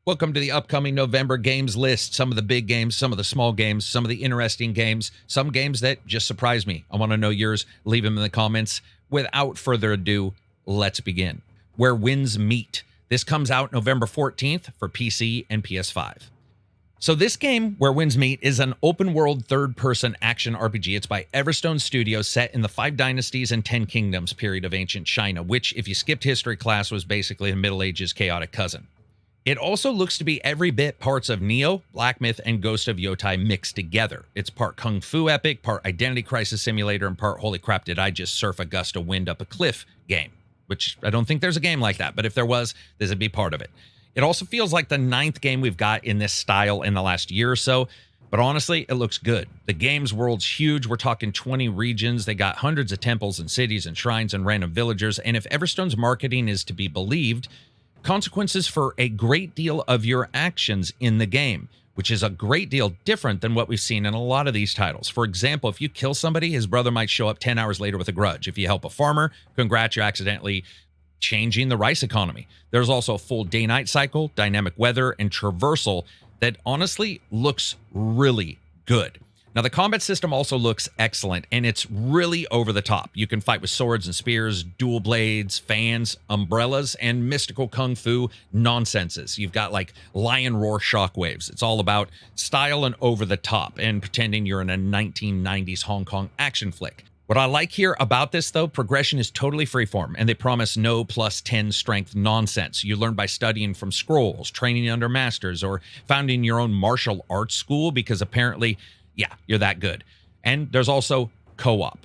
Welcome to the upcoming November games list. Some of the big games, some of the small games, some of the interesting games, some games that just surprised me. I want to know yours. Leave them in the comments. Without further ado, let's begin. Where Winds Meet. This comes out November 14th for PC and PS5. So this game, Where Winds Meet, is an open-world third-person action RPG. It's by Everstone Studios, set in the 5 Dynasties and 10 Kingdoms period of ancient China, which, if you skipped history class, was basically the Middle Ages' chaotic cousin. It also looks to be every bit parts of Neo, Black Myth, and Ghost of Yotai mixed together. It's part Kung Fu epic, part Identity Crisis Simulator, and part Holy Crap, Did I Just Surf a Gust of Wind Up a Cliff game, which I don't think there's a game like that, but if there was, this would be part of it. It also feels like the 9th game we've got in this style in the last year or so, but honestly, it looks good. The game's world's huge. We're talking 20 regions. They got hundreds of temples and cities and shrines and random villagers, and if Everstone's marketing is to be believed, consequences for a great deal of your actions in the game, which is a great deal different than what we've seen in a lot of these titles. For example, if you kill somebody, his brother might show up 10 hours later with a grudge. If you help a farmer, congrats, you're accidentally changing the rice economy. There's also a full day-night cycle, dynamic weather, and traversal that honestly looks really good. Now, the combat system also looks excellent, and it's really over the top. You can fight with swords and spears, dual blades, fans, umbrellas, and mystical kung fu nonsenses. You've got like lion roar shockwaves. It's all about style and over the top and pretending you're in a 1990s Hong Kong action flick. What I like here about this, though, progression is totally freeform, and they promise no plus 10 strength nonsense. You learn by studying from scrolls, training under masters, or founding your own martial arts school, because apparently, yeah, you're that good. And there's also co-op.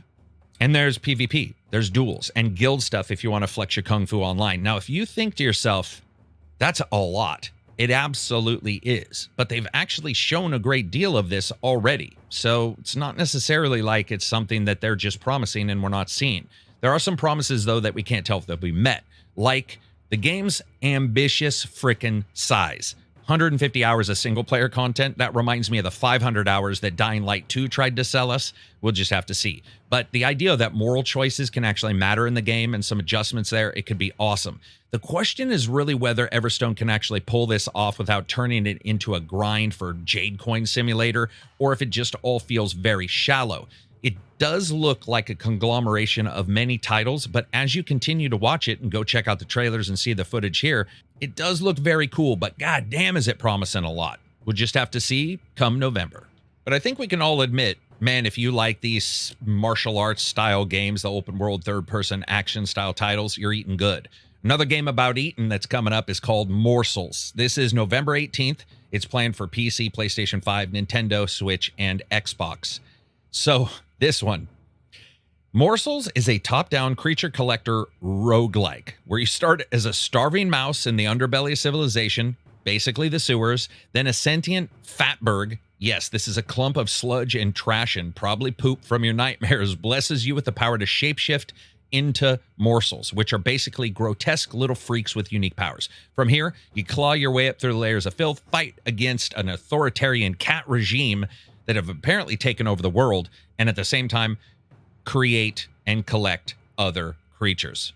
And there's PvP, there's duels, and guild stuff if you want to flex your kung fu online. Now, if you think to yourself, that's a lot, it absolutely is. But they've actually shown a great deal of this already. So it's not necessarily like it's something that they're just promising and we're not seeing. There are some promises, though, that we can't tell if they'll be met. Like the game's ambitious frickin' size. 150 hours of single-player content. That reminds me of the 500 hours that Dying Light 2 tried to sell us. We'll just have to see. But the idea that moral choices can actually matter in the game and some adjustments there, it could be awesome. The question is really whether Everstone can actually pull this off without turning it into a grind for Jade Coin Simulator, or if it just all feels very shallow. It does look like a conglomeration of many titles, but as you continue to watch it and go check out the trailers and see the footage here, it does look very cool, but goddamn is it promising a lot. We'll just have to see come November. But I think we can all admit, man, if you like these martial arts style games, the open world third-person action style titles, you're eating good. Another game about eating that's coming up is called Morsels. This is November 18th. It's planned for PC, PlayStation 5, Nintendo, Switch, and Xbox. So this one, Morsels is a top-down creature collector roguelike, where you start as a starving mouse in the underbelly of civilization, basically the sewers, then a sentient fatberg. Yes, this is a clump of sludge and trash and probably poop from your nightmares, blesses you with the power to shapeshift into morsels, which are basically grotesque little freaks with unique powers. From here, you claw your way up through the layers of filth, fight against an authoritarian cat regime that have apparently taken over the world, and at the same time, create and collect other creatures.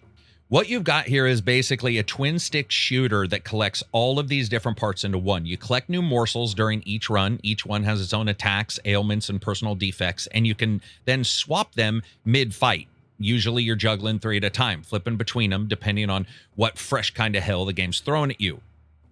What you've got here is basically a twin-stick shooter that collects all of these different parts into one. You collect new morsels during each run. Each one has its own attacks, ailments, and personal defects, and you can then swap them mid-fight. Usually you're juggling 3 at a time, flipping between them, depending on what fresh kind of hell the game's throwing at you.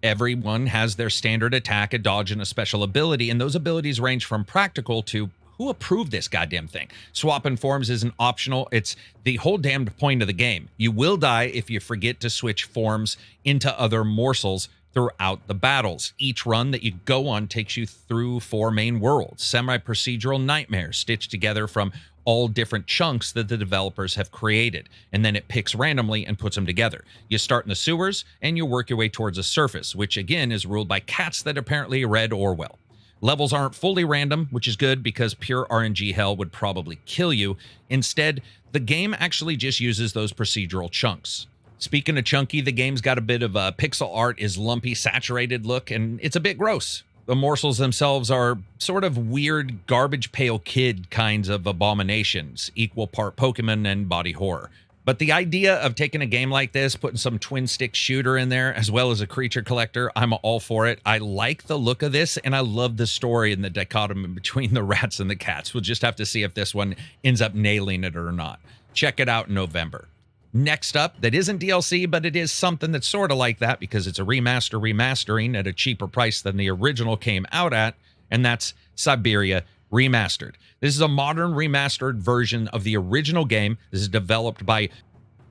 Everyone has their standard attack, a dodge, and a special ability, and those abilities range from practical to who approved this goddamn thing? Swapping forms isn't optional. It's the whole damned point of the game. You will die if you forget to switch forms into other morsels throughout the battles. Each run that you go on takes you through 4 main worlds, semi-procedural nightmares stitched together from all different chunks that the developers have created, and then it picks randomly and puts them together. You start in the sewers, and you work your way towards the surface, which again is ruled by cats that apparently read Orwell. Levels aren't fully random, which is good because pure RNG hell would probably kill you. Instead, the game actually just uses those procedural chunks. Speaking of chunky, the game's got a bit of a pixel art, is lumpy, saturated look, and it's a bit gross. The morsels themselves are sort of weird, garbage pail kid kinds of abominations, equal part Pokemon and body horror. But the idea of taking a game like this, putting some twin stick shooter in there, as well as a creature collector, I'm all for it. I like the look of this, and I love the story and the dichotomy between the rats and the cats. We'll just have to see if this one ends up nailing it or not. Check it out in November. Next up, that isn't DLC, but it is something that's sort of like that because it's a remastering at a cheaper price than the original came out at, and that's Siberia Remastered. This is a modern remastered version of the original game. This is developed by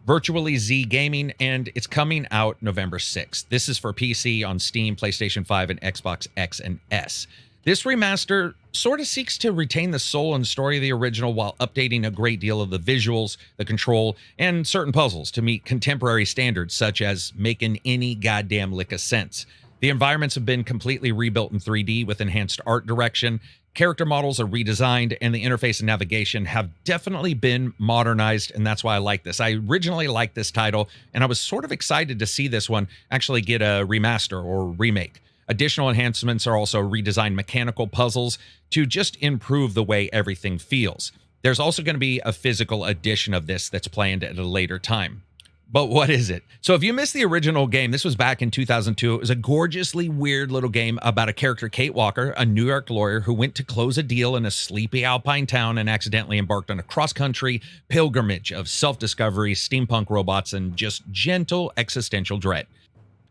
Virtually Z Gaming, and it's coming out November 6th. This is for PC on Steam, PlayStation 5, and Xbox X and S. This remaster sort of seeks to retain the soul and story of the original while updating a great deal of the visuals, the control, and certain puzzles to meet contemporary standards, such as making any goddamn lick of sense. The environments have been completely rebuilt in 3D with enhanced art direction. Character models are redesigned, and the interface and navigation have definitely been modernized, and that's why I like this. I originally liked this title, and I was sort of excited to see this one actually get a remaster or remake. Additional enhancements are also redesigned mechanical puzzles to just improve the way everything feels. There's also going to be a physical edition of this that's planned at a later time. But what is it? So if you missed the original game, this was back in 2002. It was a gorgeously weird little game about a character, Kate Walker, a New York lawyer who went to close a deal in a sleepy alpine town and accidentally embarked on a cross-country pilgrimage of self-discovery, steampunk robots, and just gentle existential dread.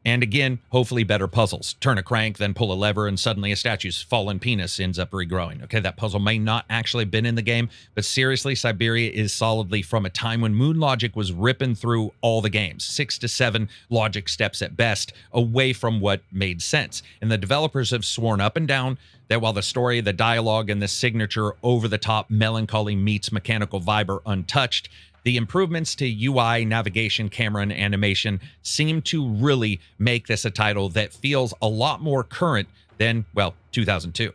And again, hopefully better puzzles. Turn a crank, then pull a lever, and suddenly a statue's fallen penis ends up regrowing. Okay, that puzzle may not actually have been in the game, but seriously, Siberia is solidly from a time when Moon logic was ripping through all the games. 6 to 7 logic steps at best, away from what made sense. And the developers have sworn up and down that while the story, the dialogue, and the signature over-the-top melancholy meets mechanical vibe are untouched, the improvements to UI, navigation, camera, and animation seem to really make this a title that feels a lot more current than, well, 2002.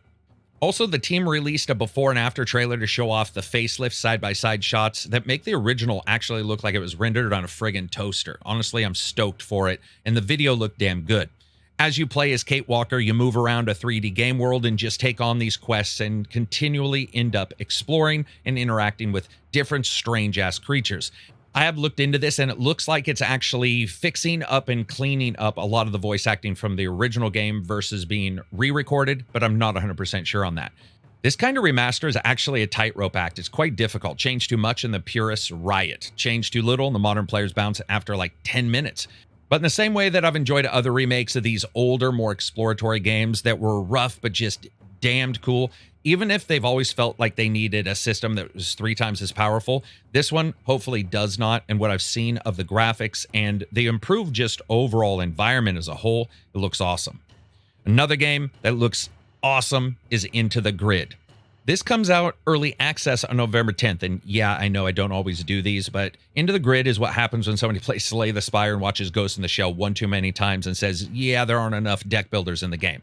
Also, the team released a before and after trailer to show off the facelift side-by-side shots that make the original actually look like it was rendered on a friggin' toaster. Honestly, I'm stoked for it, and the video looked damn good. As you play as Kate Walker, you move around a 3D game world and just take on these quests and continually end up exploring and interacting with different strange-ass creatures. I have looked into this, and it looks like it's actually fixing up and cleaning up a lot of the voice acting from the original game versus being re-recorded, but I'm not 100% sure on that. This kind of remaster is actually a tightrope act. It's quite difficult. Change too much and the purists riot. Change too little and the modern players bounce after like 10 minutes. But in the same way that I've enjoyed other remakes of these older, more exploratory games that were rough but just damned cool, even if they've always felt like they needed a system that was 3 times as powerful, this one hopefully does not. And what I've seen of the graphics and the improved just overall environment as a whole, it looks awesome. Another game that looks awesome is Into the Grid. This comes out early access on November 10th, and yeah, I know I don't always do these, but Into the Grid is what happens when somebody plays Slay the Spire and watches Ghost in the Shell one too many times and says, yeah, there aren't enough deck builders in the game.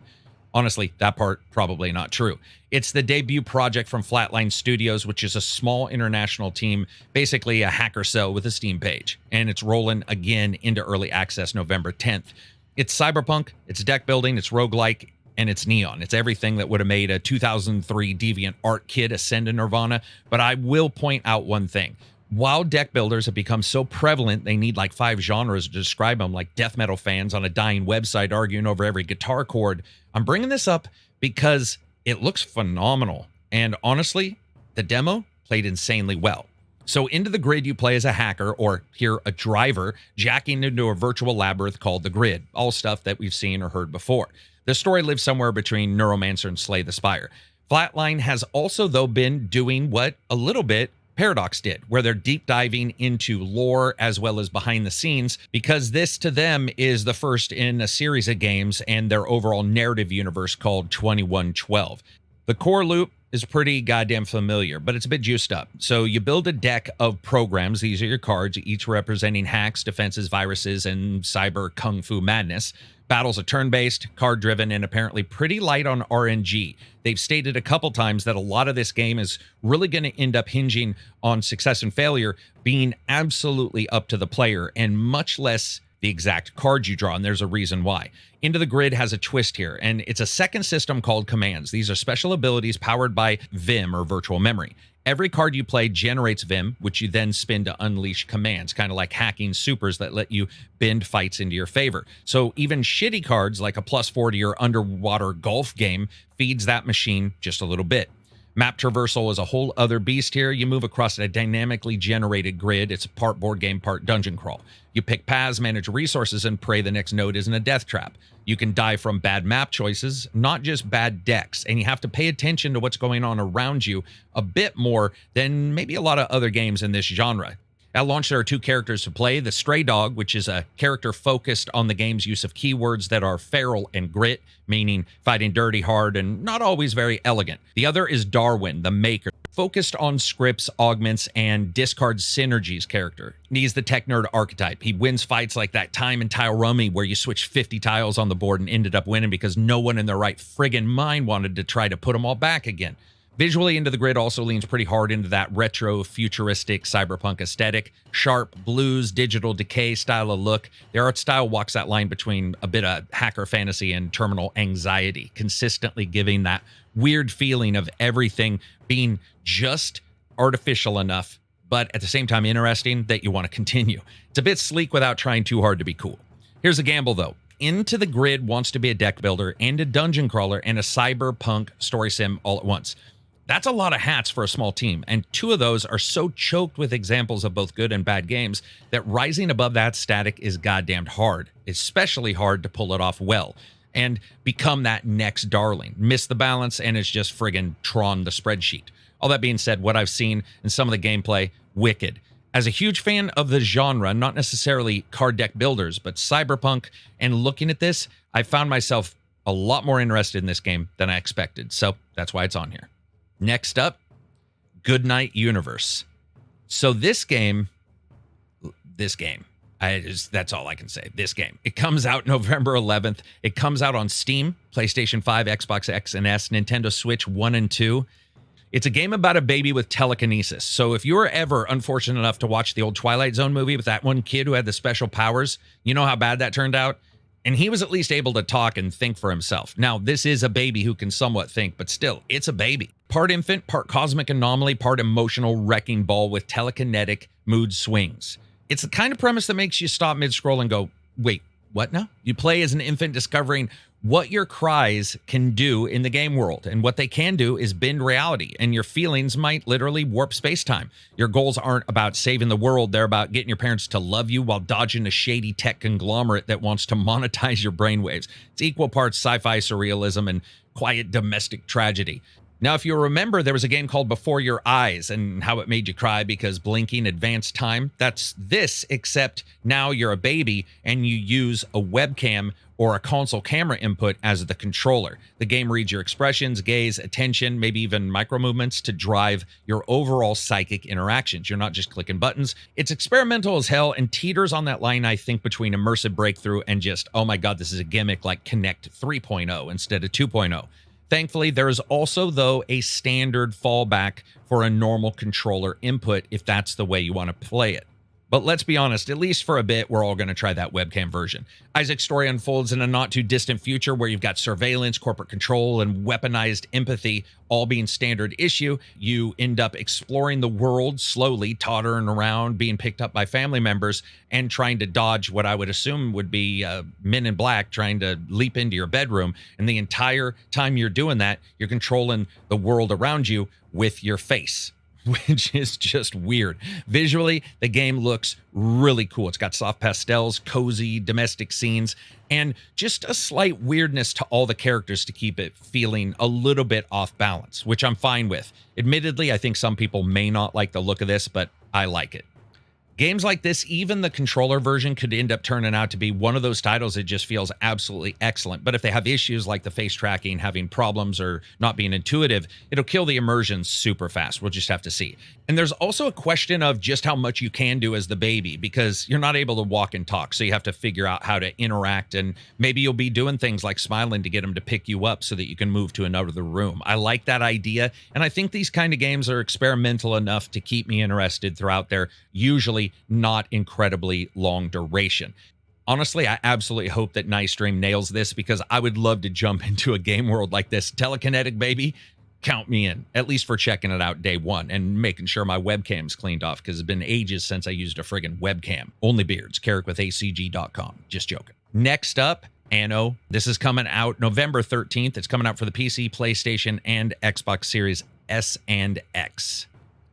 Honestly, that part probably not true. It's the debut project from Flatline Studios, which is a small international team, basically a hacker cell with a Steam page, and it's rolling again into early access November 10th. It's cyberpunk, it's deck building, it's roguelike, and it's neon. It's everything that would have made a 2003 Deviant Art kid ascend to Nirvana. But I will point out one thing. While deck builders have become so prevalent, they need like 5 genres to describe them, like death metal fans on a dying website arguing over every guitar chord. I'm bringing this up because it looks phenomenal. And honestly, the demo played insanely well. So Into the Grid, you play as a hacker, or here a driver, jacking into a virtual labyrinth called the Grid. All stuff that we've seen or heard before. The story lives somewhere between Neuromancer and Slay the Spire. Flatline has also, though, been doing what a little bit Paradox did, where they're deep diving into lore as well as behind the scenes, because this to them is the first in a series of games and their overall narrative universe called 2112. The core loop is pretty goddamn familiar, but it's a bit juiced up. So you build a deck of programs. These are your cards, each representing hacks, defenses, viruses, and cyber kung fu madness. Battles are turn-based, card-driven, and apparently pretty light on RNG. They've stated a couple times that a lot of this game is really going to end up hinging on success and failure being absolutely up to the player and much less the exact cards you draw, and there's a reason why. Into the Grid has a twist here, and it's a second system called commands. These are special abilities powered by Vim, or virtual memory. Every card you play generates Vim, which you then spin to unleash commands, kind of like hacking supers that let you bend fights into your favor. So even shitty cards like a +40 or underwater golf game feeds that machine just a little bit. Map traversal is a whole other beast here. You move across a dynamically generated grid. It's part board game, part dungeon crawl. You pick paths, manage resources, and pray the next node isn't a death trap. You can die from bad map choices, not just bad decks, and you have to pay attention to what's going on around you a bit more than maybe a lot of other games in this genre. At launch, there are 2 characters to play. The Stray Dog, which is a character focused on the game's use of keywords that are feral and grit, meaning fighting dirty, hard, and not always very elegant. The other is Darwin, the Maker, focused on scripts, augments, and discard synergies character. He's the tech nerd archetype. He wins fights like that time in Tile Rummy where you switch 50 tiles on the board and ended up winning because no one in their right friggin' mind wanted to try to put them all back again. Visually, Into the Grid also leans pretty hard into that retro, futuristic, cyberpunk aesthetic. Sharp, blues, digital decay style of look. Their art style walks that line between a bit of hacker fantasy and terminal anxiety, consistently giving that weird feeling of everything being just artificial enough, but at the same time interesting that you want to continue. It's a bit sleek without trying too hard to be cool. Here's a gamble, though. Into the Grid wants to be a deck builder and a dungeon crawler and a cyberpunk story sim all at once. That's a lot of hats for a small team, and 2 of those are so choked with examples of both good and bad games that rising above that static is goddamn hard, especially hard to pull it off well and become that next darling. Miss the balance, and it's just friggin' Tron the spreadsheet. All that being said, what I've seen in some of the gameplay, wicked. As a huge fan of the genre, not necessarily card deck builders, but cyberpunk, and looking at this, I found myself a lot more interested in this game than I expected, so that's why it's on here. Next up, Goodnight Universe. So this game, that's all I can say. This game. It comes out November 11th. It comes out on Steam, PlayStation 5, Xbox X and S, Nintendo Switch 1 and 2. It's a game about a baby with telekinesis. So if you were ever unfortunate enough to watch the old Twilight Zone movie with that one kid who had the special powers, you know how bad that turned out? And he was at least able to talk and think for himself. Now, this is a baby who can somewhat think, but still, it's a baby. Part infant, part cosmic anomaly, part emotional wrecking ball with telekinetic mood swings. It's the kind of premise that makes you stop mid-scroll and go, wait, what now? You play as an infant discovering what your cries can do in the game world. And what they can do is bend reality, and your feelings might literally warp space-time. Your goals aren't about saving the world. They're about getting your parents to love you while dodging a shady tech conglomerate that wants to monetize your brainwaves. It's equal parts sci-fi surrealism and quiet domestic tragedy. Now, if you remember, there was a game called Before Your Eyes and how it made you cry because blinking advanced time. That's this, except now you're a baby and you use a webcam or a console camera input as the controller. The game reads your expressions, gaze, attention, maybe even micro movements to drive your overall psychic interactions. You're not just clicking buttons. It's experimental as hell and teeters on that line, I think, between immersive breakthrough and just, oh my God, this is a gimmick like Kinect 3.0 instead of 2.0. Thankfully, there is also, though, a standard fallback for a normal controller input if that's the way you want to play it. But let's be honest, at least for a bit, we're all going to try that webcam version. Isaac's story unfolds in a not too distant future where you've got surveillance, corporate control, and weaponized empathy all being standard issue. You end up exploring the world slowly, tottering around, being picked up by family members, and trying to dodge what I would assume would be men in black trying to leap into your bedroom. And the entire time you're doing that, you're controlling the world around you with your face, which is just weird. Visually, the game looks really cool. It's got soft pastels, cozy domestic scenes, and just a slight weirdness to all the characters to keep it feeling a little bit off balance, which I'm fine with. Admittedly, I think some people may not like the look of this, but I like it. Games like this, even the controller version, could end up turning out to be one of those titles that just feels absolutely excellent. But if they have issues like the face tracking, having problems, or not being intuitive, it'll kill the immersion super fast. We'll just have to see. And there's also a question of just how much you can do as the baby, because you're not able to walk and talk, so you have to figure out how to interact, and maybe you'll be doing things like smiling to get them to pick you up so that you can move to another room. I like that idea, and I think these kind of games are experimental enough to keep me interested throughout their usually not incredibly long duration. Honestly, I absolutely hope that Nightstream nails this because I would love to jump into a game world like this. Telekinetic, baby, count me in, at least for checking it out day one and making sure my webcam's cleaned off because it's been ages since I used a friggin' webcam. Only beards, KARAK-ACG.com. Just joking. Next up, Anno. This is coming out November 13th. It's coming out for the PC, PlayStation, and Xbox Series S and X.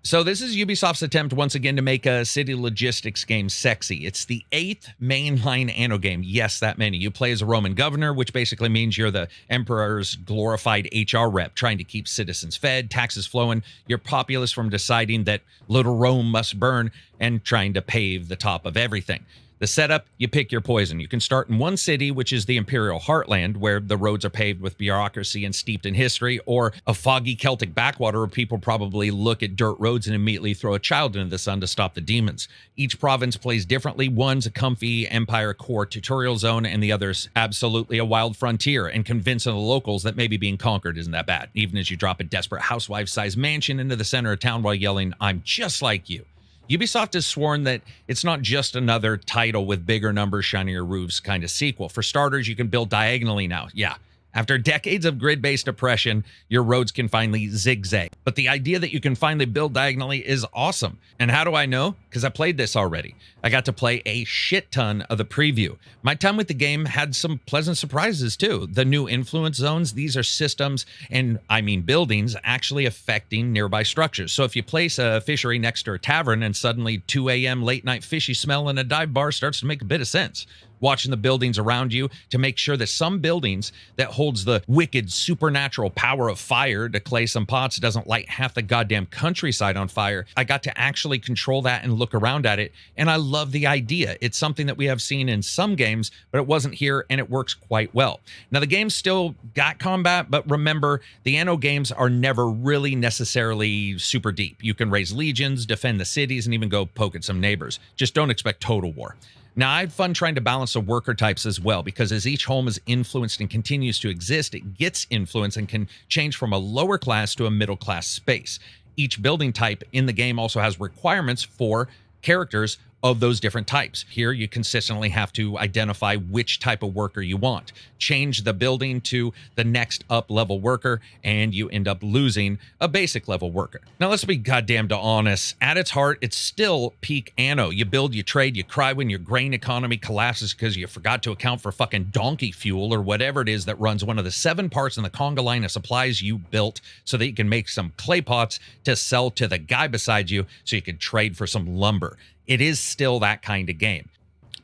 So this is Ubisoft's attempt once again to make a city logistics game sexy. It's the 8th mainline Anno game. Yes, that many. You play as a Roman governor, which basically means you're the emperor's glorified HR rep, trying to keep citizens fed, taxes flowing, your populace from deciding that little Rome must burn, and trying to pave the top of everything. The setup, you pick your poison. You can start in one city, which is the Imperial Heartland, where the roads are paved with bureaucracy and steeped in history, or a foggy Celtic backwater where people probably look at dirt roads and immediately throw a child into the sun to stop the demons. Each province plays differently. One's a comfy Empire core tutorial zone, and the other's absolutely a wild frontier, and convincing the locals that maybe being conquered isn't that bad, even as you drop a desperate housewife-sized mansion into the center of town while yelling, "I'm just like you." Ubisoft has sworn that it's not just another title with bigger numbers, shinier roofs kind of sequel. For starters, you can build diagonally now. Yeah. After decades of grid-based oppression, your roads can finally zigzag. But the idea that you can finally build diagonally is awesome. And how do I know? Because I played this already. I got to play a shit ton of the preview. My time with the game had some pleasant surprises too. The new influence zones, these are systems, and I mean buildings, actually affecting nearby structures. So if you place a fishery next to a tavern and suddenly 2 a.m. late night fishy smell in a dive bar starts to make a bit of sense. Watching the buildings around you to make sure that some buildings that holds the wicked supernatural power of fire to clay some pots doesn't light half the goddamn countryside on fire. I got to actually control that and look around at it, and I love the idea. It's something that we have seen in some games, but it wasn't here, and it works quite well. Now, the game's still got combat, but remember, the Anno games are never really necessarily super deep. You can raise legions, defend the cities, and even go poke at some neighbors. Just don't expect total war. Now, I had fun trying to balance the worker types as well, because as each home is influenced and continues to exist, it gets influence and can change from a lower class to a middle class space. Each building type in the game also has requirements for characters of those different types. Here, you consistently have to identify which type of worker you want. Change the building to the next up level worker, and you end up losing a basic level worker. Now, let's be goddamn honest. At its heart, it's still peak Anno. You build, you trade, you cry when your grain economy collapses because you forgot to account for fucking donkey fuel or whatever it is that runs one of the 7 parts in the conga line of supplies you built so that you can make some clay pots to sell to the guy beside you so you can trade for some lumber. It is still that kind of game.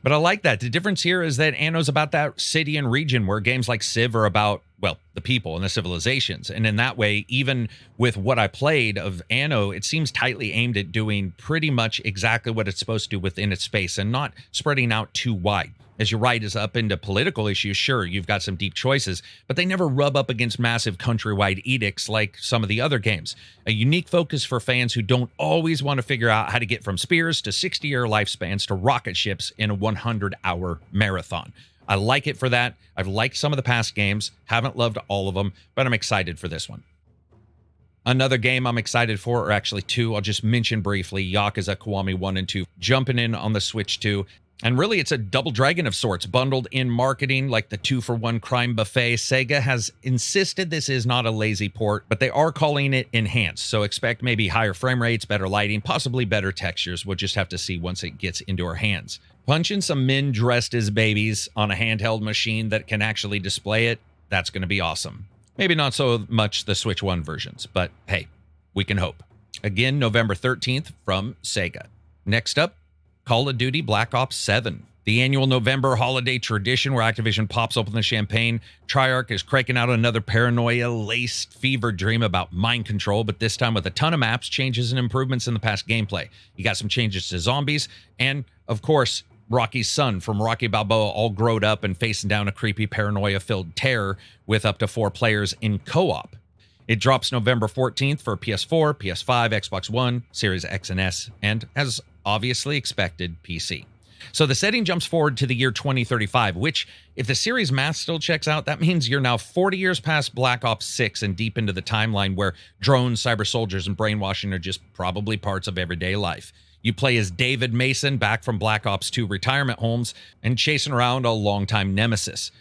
But I like that. The difference here is that Anno's about that city and region where games like Civ are about, well, the people and the civilizations. And in that way, even with what I played of Anno, it seems tightly aimed at doing pretty much exactly what it's supposed to do within its space and not spreading out too wide. As you rise up into political issues, sure, you've got some deep choices, but they never rub up against massive countrywide edicts like some of the other games. A unique focus for fans who don't always want to figure out how to get from spears to 60-year lifespans to rocket ships in a 100-hour marathon. I like it for that. I've liked some of the past games, haven't loved all of them, but I'm excited for this one. Another game I'm excited for, or actually 2, I'll just mention briefly, Yakuza Kiwami 1 and 2, jumping in on the Switch 2. And really, it's a double dragon of sorts, bundled in marketing like the 2-for-1 crime buffet. Sega has insisted this is not a lazy port, but they are calling it enhanced. So expect maybe higher frame rates, better lighting, possibly better textures. We'll just have to see once it gets into our hands. Punching some men dressed as babies on a handheld machine that can actually display it, that's going to be awesome. Maybe not so much the Switch 1 versions, but hey, we can hope. Again, November 13th from Sega. Next up, Call of Duty Black Ops 7. The annual November holiday tradition where Activision pops open the champagne. Treyarch is cranking out another paranoia-laced fever dream about mind control, but this time with a ton of maps, changes, and improvements in the past gameplay. You got some changes to zombies, and, of course, Rocky's son from Rocky Balboa all growed up and facing down a creepy paranoia-filled terror with up to 4 players in co-op. It drops November 14th for PS4, PS5, Xbox One, Series X and S, and, as obviously expected, PC. So the setting jumps forward to the year 2035, which, if the series math still checks out, that means you're now 40 years past Black Ops 6 and deep into the timeline where drones, cyber soldiers, and brainwashing are just probably parts of everyday life. You play as David Mason, back from Black Ops 2 retirement homes, and chasing around a longtime nemesis.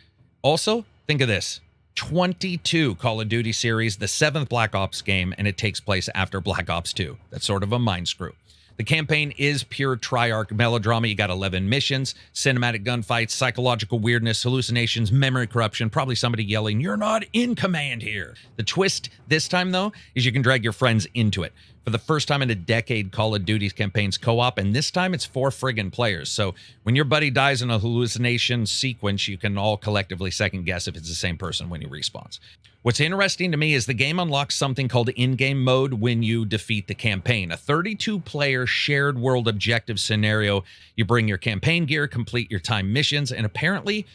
Also, think of this. 22 Call of Duty series, the 7th Black Ops game, and it takes place after Black Ops 2. That's sort of a mind screw. The campaign is pure Treyarch melodrama. You got 11 missions, cinematic gunfights, psychological weirdness, hallucinations, memory corruption, probably somebody yelling, "You're not in command here." The twist this time, though, is you can drag your friends into it. For the first time in a decade, Call of Duty's campaign's co-op, and this time it's 4 friggin' players. So when your buddy dies in a hallucination sequence, you can all collectively second guess if it's the same person when he respawns. What's interesting to me is the game unlocks something called in-game mode when you defeat the campaign, a 32-player shared world objective scenario. You bring your campaign gear, complete your time missions, and apparently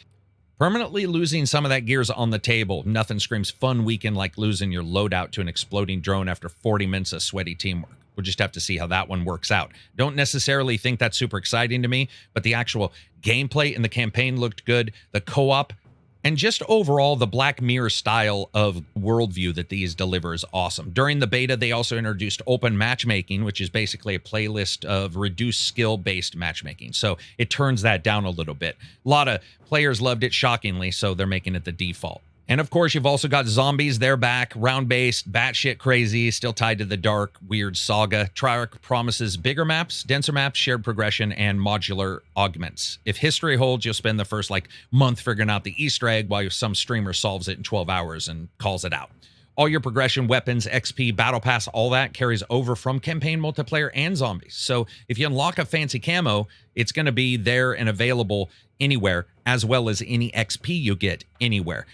permanently losing some of that gear's on the table. Nothing screams fun weekend like losing your loadout to an exploding drone after 40 minutes of sweaty teamwork. We'll just have to see how that one works out. Don't necessarily think that's super exciting to me, but the actual gameplay in the campaign looked good. The co-op and just overall, the Black Mirror style of worldview that these deliver is awesome. During the beta, they also introduced open matchmaking, which is basically a playlist of reduced skill-based matchmaking. So it turns that down a little bit. A lot of players loved it, shockingly, so they're making it the default. And of course, you've also got zombies. They're back, round-based, batshit crazy, still tied to the dark, weird saga. Treyarch promises bigger maps, denser maps, shared progression, and modular augments. If history holds, you'll spend the first month figuring out the Easter egg while some streamer solves it in 12 hours and calls it out. All your progression, weapons, XP, battle pass, all that carries over from campaign multiplayer and zombies. So if you unlock a fancy camo, it's going to be there and available anywhere, as well as any XP you get anywhere.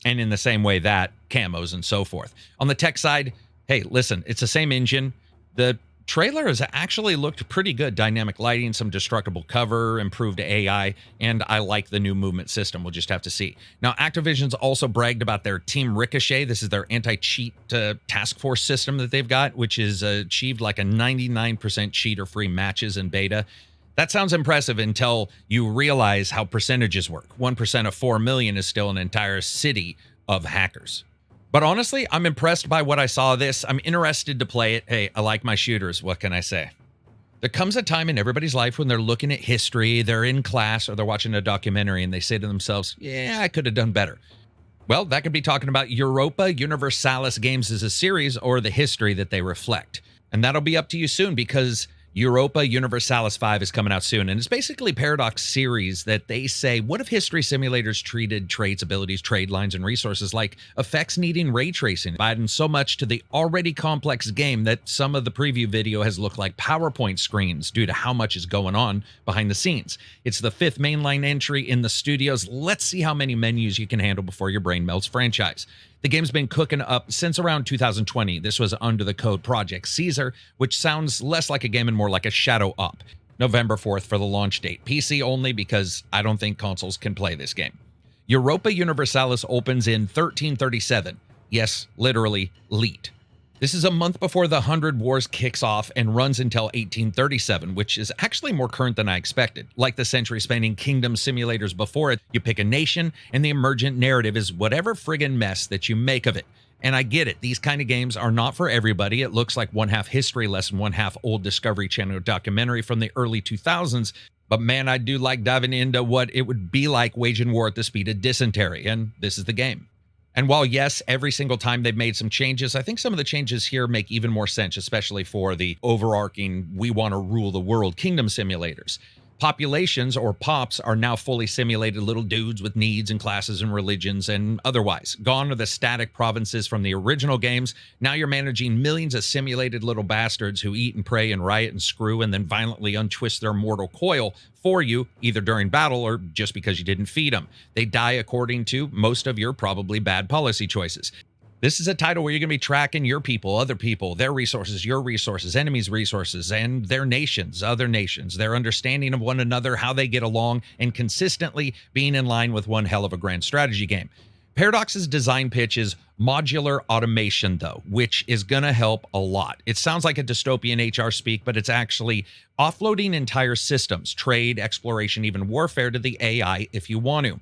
And in the same way that camos and so forth. On the tech side, hey, listen, it's the same engine. The trailer has actually looked pretty good. Dynamic lighting, some destructible cover, improved AI, and I like the new movement system. We'll just have to see. Now, Activision's also bragged about their Team Ricochet. This is their anti-cheat task force system that they've got, which is achieved like a 99% cheater-free matches in beta. That sounds impressive until you realize how percentages work. 1% of 4 million is still an entire city of hackers. But honestly, I'm impressed by what I saw of this. I'm interested to play it. Hey, I like my shooters. What can I say? There comes a time in everybody's life when they're looking at history, they're in class, or they're watching a documentary, and they say to themselves, yeah, I could have done better. Well, that could be talking about Europa Universalis games as a series or the history that they reflect. And that'll be up to you soon, because Europa Universalis 5 is coming out soon, and it's basically Paradox series that they say, what if history simulators treated traits, abilities, trade lines, and resources like effects needing ray tracing, adding so much to the already complex game that some of the preview video has looked like PowerPoint screens due to how much is going on behind the scenes. It's the 5th mainline entry in the studios. Let's see how many menus you can handle before your brain melts franchise. The game's been cooking up since around 2020. This was under the code Project Caesar, which sounds less like a game and more like a shadow op. November 4th for the launch date. PC only, because I don't think consoles can play this game. Europa Universalis opens in 1337. Yes, literally, leet. This is a month before the 100 Wars kicks off and runs until 1837, which is actually more current than I expected. Like the century-spanning kingdom simulators before it, you pick a nation, and the emergent narrative is whatever friggin' mess that you make of it. And I get it, these kind of games are not for everybody. It looks like one half history lesson, one half old Discovery Channel documentary from the early 2000s, but man, I do like diving into what it would be like waging war at the speed of dysentery, and this is the game. And while, yes, every single time they've made some changes, I think some of the changes here make even more sense, especially for the overarching, we want to rule the world kingdom simulators. Populations, or pops, are now fully simulated little dudes with needs and classes and religions and otherwise. Gone are the static provinces from the original games. Now you're managing millions of simulated little bastards who eat and pray and riot and screw and then violently untwist their mortal coil for you, either during battle or just because you didn't feed them. They die according to most of your probably bad policy choices. This is a title where you're going to be tracking your people, other people, their resources, your resources, enemies' resources, and their nations, other nations, their understanding of one another, how they get along, and consistently being in line with one hell of a grand strategy game. Paradox's design pitch is modular automation, though, which is going to help a lot. It sounds like a dystopian HR speak, but it's actually offloading entire systems, trade, exploration, even warfare to the AI if you want to.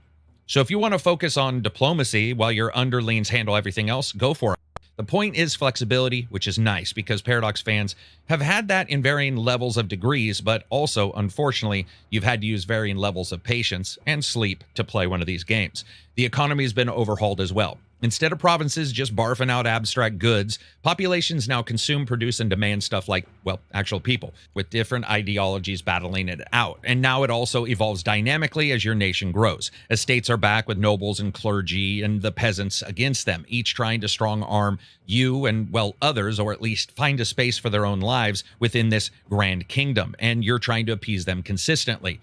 So if you want to focus on diplomacy while your underlings handle everything else, go for it. The point is flexibility, which is nice because Paradox fans have had that in varying levels of degrees, but also, unfortunately, you've had to use varying levels of patience and sleep to play one of these games. The economy has been overhauled as well. Instead of provinces just barfing out abstract goods, populations now consume, produce, and demand stuff like, well, actual people, with different ideologies battling it out. And now it also evolves dynamically as your nation grows. Estates are back with nobles and clergy and the peasants against them, each trying to strong arm you and, well, others, or at least find a space for their own lives within this grand kingdom. And you're trying to appease them consistently.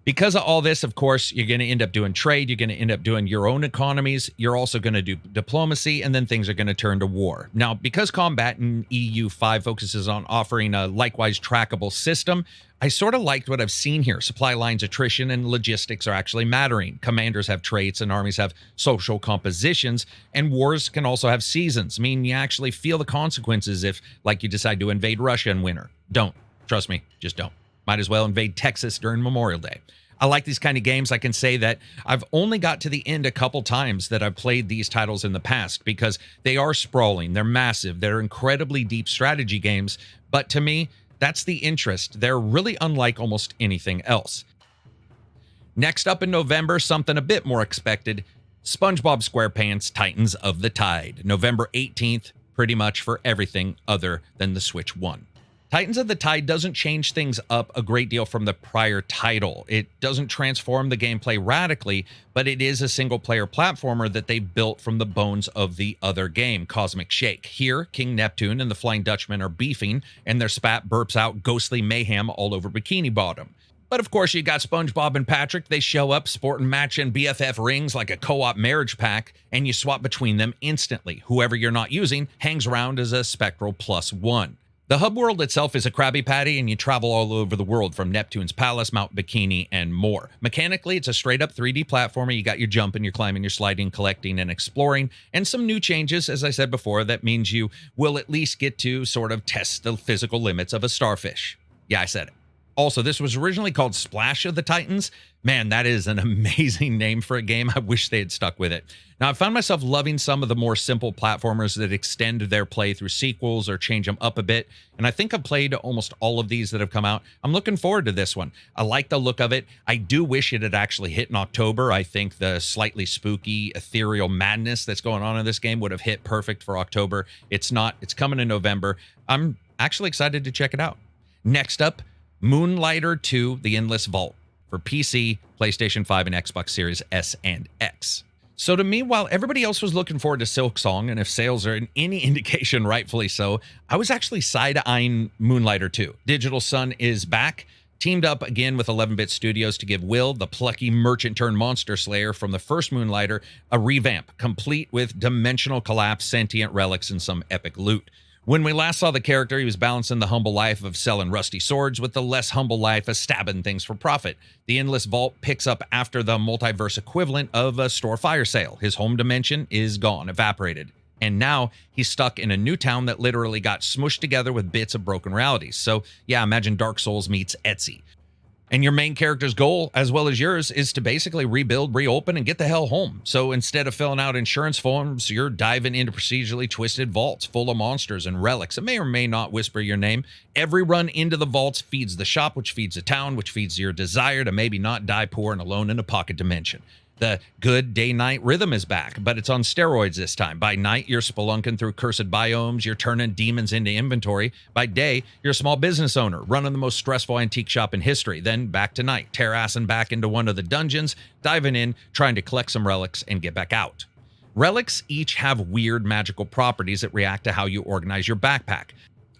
Because of all this, of course, you're going to end up doing trade. You're going to end up doing your own economies. You're also going to do diplomacy, and then things are going to turn to war. Now, because combat in EU5 focuses on offering a likewise trackable system, I sort of liked what I've seen here. Supply lines, attrition, and logistics are actually mattering. Commanders have traits, and armies have social compositions, and wars can also have seasons. I mean, you actually feel the consequences if, like, you decide to invade Russia in winter. Don't. Trust me, just don't. Might as well invade Texas during Memorial Day. I like these kind of games. I can say that I've only got to the end a couple times that I've played these titles in the past because they are sprawling, they're massive, they're incredibly deep strategy games, but to me, that's the interest. They're really unlike almost anything else. Next up in November, something a bit more expected, SpongeBob SquarePants Titans of the Tide, November 18th, pretty much for everything other than the Switch 1. Titans of the Tide doesn't change things up a great deal from the prior title. It doesn't transform the gameplay radically, but it is a single-player platformer that they built from the bones of the other game, Cosmic Shake. Here, King Neptune and the Flying Dutchman are beefing, and their spat burps out ghostly mayhem all over Bikini Bottom. But of course, you got SpongeBob and Patrick. They show up, sporting matching BFF rings like a co-op marriage pack, and you swap between them instantly. Whoever you're not using hangs around as a spectral +1. The hub world itself is a Krabby Patty, and you travel all over the world from Neptune's Palace, Mount Bikini, and more. Mechanically, it's a straight-up 3D platformer. You got your jumping, your climbing, your sliding, collecting, and exploring, and some new changes, as I said before, that means you will at least get to sort of test the physical limits of a starfish. Yeah, I said it. Also, this was originally called Splash of the Titans. Man, that is an amazing name for a game. I wish they had stuck with it. Now, I found myself loving some of the more simple platformers that extend their play through sequels or change them up a bit, and I think I've played almost all of these that have come out. I'm looking forward to this one. I like the look of it. I do wish it had actually hit in October. I think the slightly spooky, ethereal madness that's going on in this game would have hit perfect for October. It's not. It's coming in November. I'm actually excited to check it out. Next up, Moonlighter 2, The Endless Vault for PC, PlayStation 5, and Xbox Series S and X. So to me, while everybody else was looking forward to Silksong, and if sales are in any indication, rightfully so, I was actually side-eyeing Moonlighter 2. Digital Sun is back, teamed up again with 11-Bit Studios to give Will, the plucky merchant-turned-monster slayer from the first Moonlighter, a revamp, complete with dimensional collapse, sentient relics, and some epic loot. When we last saw the character, he was balancing the humble life of selling rusty swords with the less humble life of stabbing things for profit. The Endless Vault picks up after the multiverse equivalent of a store fire sale. His home dimension is gone, evaporated. And now he's stuck in a new town that literally got smushed together with bits of broken realities. So yeah, imagine Dark Souls meets Etsy. And your main character's goal, as well as yours, is to basically rebuild, reopen, and get the hell home. So instead of filling out insurance forms, you're diving into procedurally twisted vaults full of monsters and relics. It may or may not whisper your name. Every run into the vaults feeds the shop, which feeds the town, which feeds your desire to maybe not die poor and alone in a pocket dimension. The good day-night rhythm is back, but it's on steroids this time. By night, you're spelunking through cursed biomes, you're turning demons into inventory. By day, you're a small business owner, running the most stressful antique shop in history. Then back to night, terrassing back into one of the dungeons, diving in, trying to collect some relics and get back out. Relics each have weird magical properties that react to how you organize your backpack.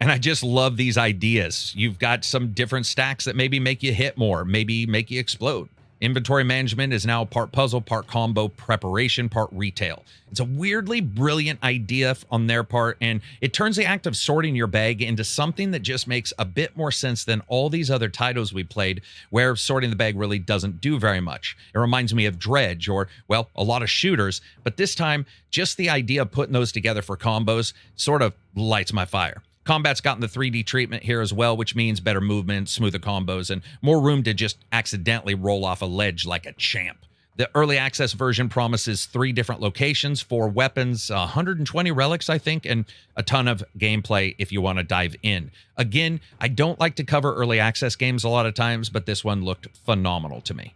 And I just love these ideas. You've got some different stacks that maybe make you hit more, maybe make you explode. Inventory management is now part puzzle, part combo preparation, part retail. It's a weirdly brilliant idea on their part, and it turns the act of sorting your bag into something that just makes a bit more sense than all these other titles we played, where sorting the bag really doesn't do very much. It reminds me of Dredge or, well, a lot of shooters, but this time, just the idea of putting those together for combos sort of lights my fire. Combat's gotten the 3D treatment here as well, which means better movement, smoother combos, and more room to just accidentally roll off a ledge like a champ. The early access version promises 3 different locations, 4 weapons, 120 relics, I think, and a ton of gameplay if you want to dive in. Again, I don't like to cover early access games a lot of times, but this one looked phenomenal to me.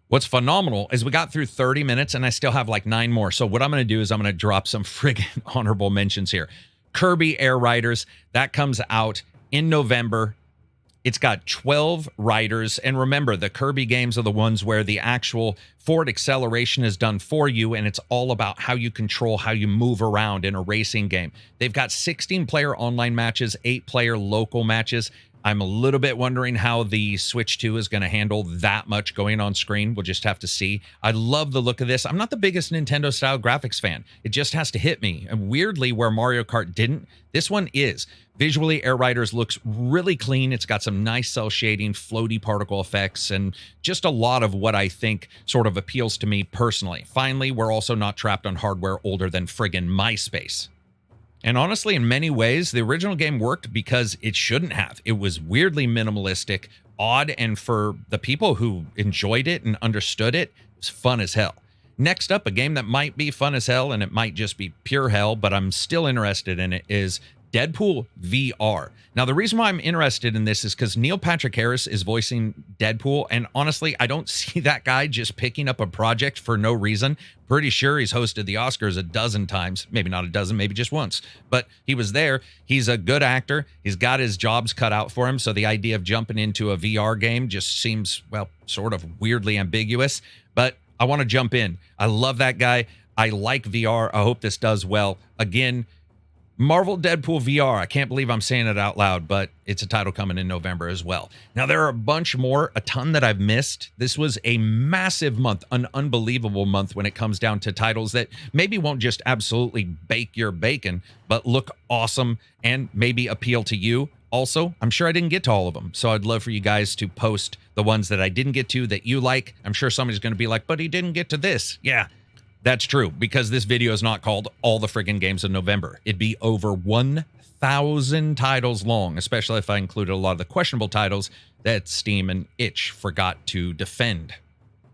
What's phenomenal is we got through 30 minutes and I still have like 9 more. So what I'm going to do is I'm going to drop some friggin' honorable mentions here. Kirby Air Riders, that comes out in November. It's got 12 riders. And remember, the Kirby games are the ones where the actual forward acceleration is done for you, and it's all about how you control, how you move around in a racing game. They've got 16-player online matches, 8-player local matches. I'm a little bit wondering how the Switch 2 is going to handle that much going on screen. We'll just have to see. I love the look of this. I'm not the biggest Nintendo-style graphics fan. It just has to hit me. And weirdly, where Mario Kart didn't, this one is. Visually, Air Riders looks really clean. It's got some nice cell shading, floaty particle effects, and just a lot of what I think sort of appeals to me personally. Finally, we're also not trapped on hardware older than friggin' MySpace. And honestly, in many ways, the original game worked because it shouldn't have. It was weirdly minimalistic, odd, and for the people who enjoyed it and understood it, it was fun as hell. Next up, a game that might be fun as hell, and it might just be pure hell, but I'm still interested in it, is Deadpool VR. Now, the reason why I'm interested in this is because Neil Patrick Harris is voicing Deadpool, and honestly, I don't see that guy just picking up a project for no reason. Pretty sure he's hosted the Oscars a dozen times, maybe not a dozen, maybe just once, but he was there. He's a good actor. He's got his jobs cut out for him, so the idea of jumping into a VR game just seems, well, sort of weirdly ambiguous, but I want to jump in. I love that guy. I like VR. I hope this does well. Again, Marvel Deadpool VR. I can't believe I'm saying it out loud, but it's a title coming in November as well. Now, there are a bunch more, a ton that I've missed. This was a massive month, an unbelievable month when it comes down to titles that maybe won't just absolutely bake your bacon, but look awesome and maybe appeal to you. Also, I'm sure I didn't get to all of them, so I'd love for you guys to post the ones that I didn't get to that you like. I'm sure somebody's going to be like, but he didn't get to this. Yeah. That's true, because this video is not called all the friggin' games in November. It'd be over 1,000 titles long, especially if I included a lot of the questionable titles that Steam and itch forgot to defend.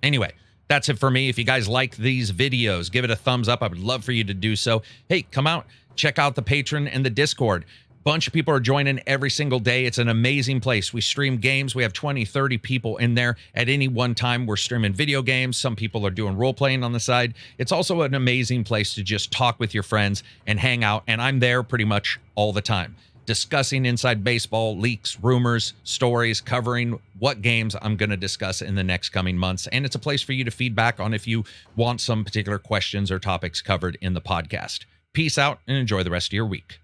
Anyway, that's it for me. If you guys like these videos, give it a thumbs up. I would love for you to do so. Hey, come out, check out the Patreon and the Discord. Bunch of people are joining every single day. It's an amazing place. We stream games. We have 20, 30 people in there at any one time. We're streaming video games. Some people are doing role-playing on the side. It's also an amazing place to just talk with your friends and hang out, and I'm there pretty much all the time, discussing inside baseball, leaks, rumors, stories, covering what games I'm going to discuss in the next coming months. And it's a place for you to feedback on if you want some particular questions or topics covered in the podcast. Peace out and enjoy the rest of your week.